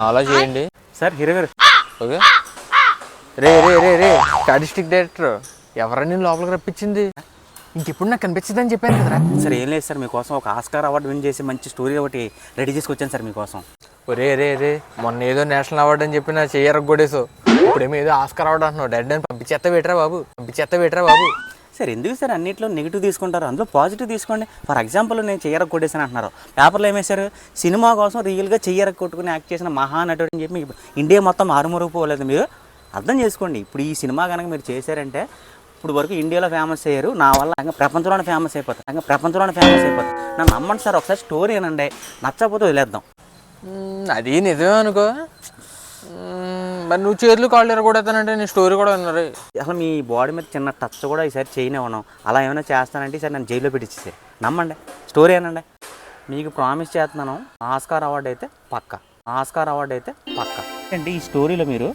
అలా చేయండి sir hero గారు. ఓకే. రే రే రే రే స్టాటిస్టిక్ డైరెక్టర్ ఎవరా నేను లోపలికి రప్పించింది? ఇంకెప్పుడు నాకు కనిపించదని చెప్పాను కదరా. సార్ ఏం లేదు సార్, మీకోసం ఒక ఆస్కార్ అవార్డు విన్ చేసి మంచి స్టోరీ ఒకటి రెడీ చేసుకొచ్చాను సార్ మీకోసం. ఒరే రే రే మొన్న ఏదో నేషనల్ అవార్డు అని చెప్పి నా చెయ్యరగొడేసో ఇప్పుడేమో ఏదో ఆస్కార్ అవార్డు అంటున్నావు. డెడ్ అని పంపించేస్తా బాబు. సార్ ఎందుకు సార్ అన్నింటిలో నెగిటివ్ తీసుకుంటారు, అందులో పాజిటివ్ తీసుకోండి. ఫర్ ఎగ్జాంపుల్ నేను చెయ్యరగ కొట్టేసాను అంటున్నారు, పేపర్లో ఏమేశారు? సినిమా కోసం రియల్గా చెయ్యరగ కొట్టుకుని యాక్ట్ చేసిన మహానటుడు అని చెప్పి ఇండియా మొత్తం మారుమరుగుపోలేదు. మీరు అర్థం చేసుకోండి. ఇప్పుడు ఈ సినిమా కనుక మీరు చేశారంటే ఇప్పుడు వరకు ఇండియాలో ఫేమస్ అయ్యారు, నా వల్ల ఇంకా ప్రపంచంలోనే ఫేమస్ అయిపోతారు. నన్ను నమ్మండి సార్, ఒకసారి స్టోరీ అనండి, నచ్చకపోతే వదిలేద్దాం. అది నిజమే అనుకో. మరి నువ్వు చేతులు కాళ్ళు ఎరగొడతానంటే నీ స్టోరీ కూడా ఉన్నారు. అసలు మీ బాడీ మీద చిన్న టచ్ కూడా ఈసారి చేయనివ్వను. అలా ఏమైనా చేస్తానంటే ఈసారి నన్ను జైల్లో పెట్టించేసారు. నమ్మండి, స్టోరీ అనండి. మీకు ప్రామిస్ చేస్తున్నాను, ఆస్కార్ అవార్డు అయితే పక్కా. అంటే ఈ స్టోరీలో మీరు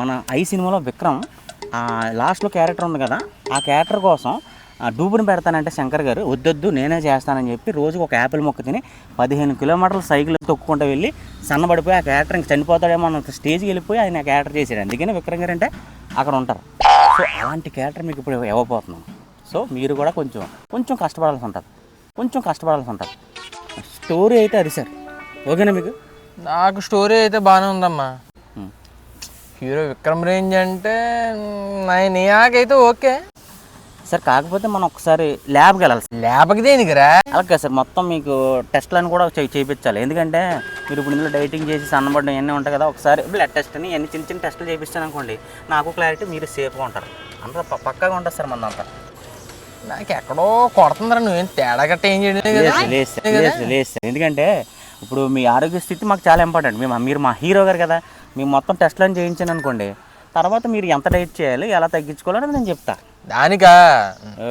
మన ఐ సినిమాలో విక్రమ్ లాస్ట్లో క్యారెక్టర్ ఉంది కదా, ఆ క్యారెక్టర్ కోసం డూబుని పెడతానంటే శంకర్ గారు వద్దొద్దు నేనే చేస్తానని చెప్పి రోజుకు ఒక యాపిల్ మొక్క తిని 15 కిలోమీటర్ల సైకిల్ తొక్కుకుంటూ వెళ్ళి సన్నబడిపోయి ఆ క్యారెక్టర్ ఇంక చనిపోతాడేమో అన్న స్టేజ్కి వెళ్ళిపోయి ఆయన క్యారెక్టర్ చేశాడు. అందుకని విక్రమ్ గారు అంటే అక్కడ ఉంటారు. సో అలాంటి క్యారెక్టర్ మీకు ఇప్పుడు ఇవ్వబోతున్నాం. సో మీరు కూడా కొంచెం కష్టపడాల్సి ఉంటుంది. స్టోరీ అయితే అది సార్, ఓకేనా మీకు? నాకు స్టోరీ అయితే బాగానే ఉందమ్మా. హీరో విక్రమ్ రేంజ్ అంటే నాకైతే ఓకే సార్. కాకపోతే మనం ఒకసారి ల్యాబ్కి వెళ్ళాలి. ల్యాబ్కి దేనికిరా? అలాగే సార్, మొత్తం మీకు టెస్ట్లను కూడా చేయించాలి. ఎందుకంటే మీరు ఇప్పుడు ఇందులో డైటింగ్ చేసి సన్నబడ్డం ఇవన్నీ ఉంటాయి కదా, ఒకసారి బ్లడ్ టెస్ట్ అని ఇవన్నీ చిన్న టెస్టులు చేయిస్తాను అనుకోండి, నాకు క్లారిటీ, మీరు సేఫ్గా ఉంటారు. అంతా పక్కాగా ఉంటుంది సార్ మందంతా. నాకు ఎక్కడో కొడుతుందిరా, నువ్వేం తేడా గట్ట ఏం చేయడం లేదు సార్. ఎందుకంటే ఇప్పుడు మీ ఆరోగ్య స్థితి మాకు చాలా ఇంపార్టెంట్. మీరు మా హీరో గారు కదా, మేము మొత్తం టెస్ట్లను చేయించాను అనుకోండి, తర్వాత మీరు ఎంత డైట్ చేయాలి, ఎలా తగ్గించుకోవాలని నేను చెప్తా. దానికా?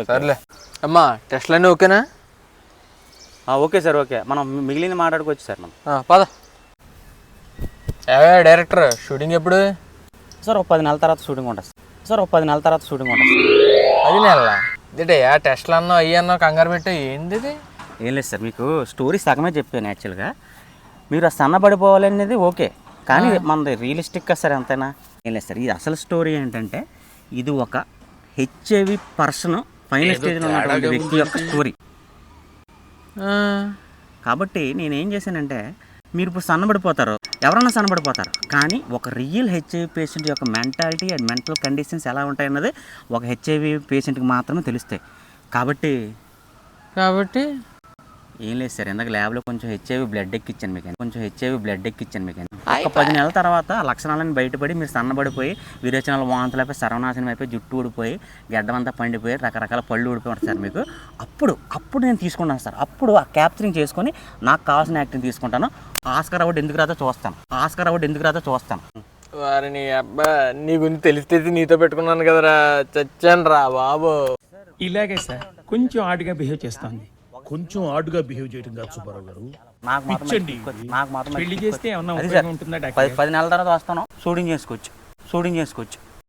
సర్లే అమ్మా, టెస్ట్లన్నీ ఓకేనా? Okay sir, okay. మనం మిగిలిన మాట్లాడుకోవచ్చు సార్. మనం పద. డైరెక్టర్ షూటింగ్ ఎప్పుడు? సార్ ఒక 10 నెలల తర్వాత షూటింగ్ ఉంటుంది సార్. 10 నెలల ఇదే టెస్ట్లు అన్నా అయ్యన్నా కంగారు పెట్టా ఏంది ఇది? ఏం లేదు సార్, మీకు స్టోరీ సగమే చెప్పాను. యాక్చువల్గా మీరు సన్నబడిపోవాలనేది ఓకే, కానీ మనది రియలిస్టిక్గా సార్ ఎంతైనా. ఏం లేదు సార్, ఇది అసలు స్టోరీ ఏంటంటే ఇది ఒక హెచ్ఐవి పర్సన్ ఫైనల్ స్టేజ్లో ఉన్నటువంటి వ్యక్తి యొక్క స్టోరీ. కాబట్టి నేనేం చేశానంటే, మీరు ఇప్పుడు సన్నబడిపోతారు, ఎవరన్నా సన్నబడిపోతారు, కానీ ఒక రియల్ హెచ్ఐవి పేషెంట్ యొక్క మెంటాలిటీ అండ్ మెంటల్ కండిషన్స్ ఎలా ఉంటాయన్నది ఒక హెచ్ఐవి పేషెంట్కి మాత్రమే తెలుస్తాయి. కాబట్టి ఏం లేదు సార్, ఇందాక ల్యాబ్లో కొంచెం హెచ్ఐవి బ్లడ్ ఎక్కిచ్చాను మీకు. ఒక 10 నెలల తర్వాత ఆ లక్షణాలను బయటపడి మీరు సన్నబడిపోయి విరేచనాలు, వాంతులు అయిపోయి, సర్వనాశనం అయిపోయి, జుట్టు ఊడిపోయి, గడ్డం అంతా పండిపోయి, రకరకాల పళ్ళు ఊడిపోయి ఉంటాయి సార్ మీకు. అప్పుడు నేను తీసుకుంటాను సార్. అప్పుడు ఆ క్యాప్చరింగ్ చేసుకొని నాకు కావాల్సిన యాక్టింగ్ తీసుకుంటాను. ఆస్కార్ అవార్డు ఎందుకు రాదో చూస్తాను. వారిని అబ్బా, నీ గురించి తెలిస్తే నీతో పెట్టుకున్నాను కదరా, చచ్చాను రా బాబు. ఇలాగే సార్, కొంచెం ఆడుగా బిహేవ్ చేయడం కాదు సుబ్బారావు గారు. నాకు మాత్రం పెళ్లి చేస్తే ఏమన్నా 10 నెలల తర్వాత వస్తాను, షూటింగ్ చేసుకోవచ్చు.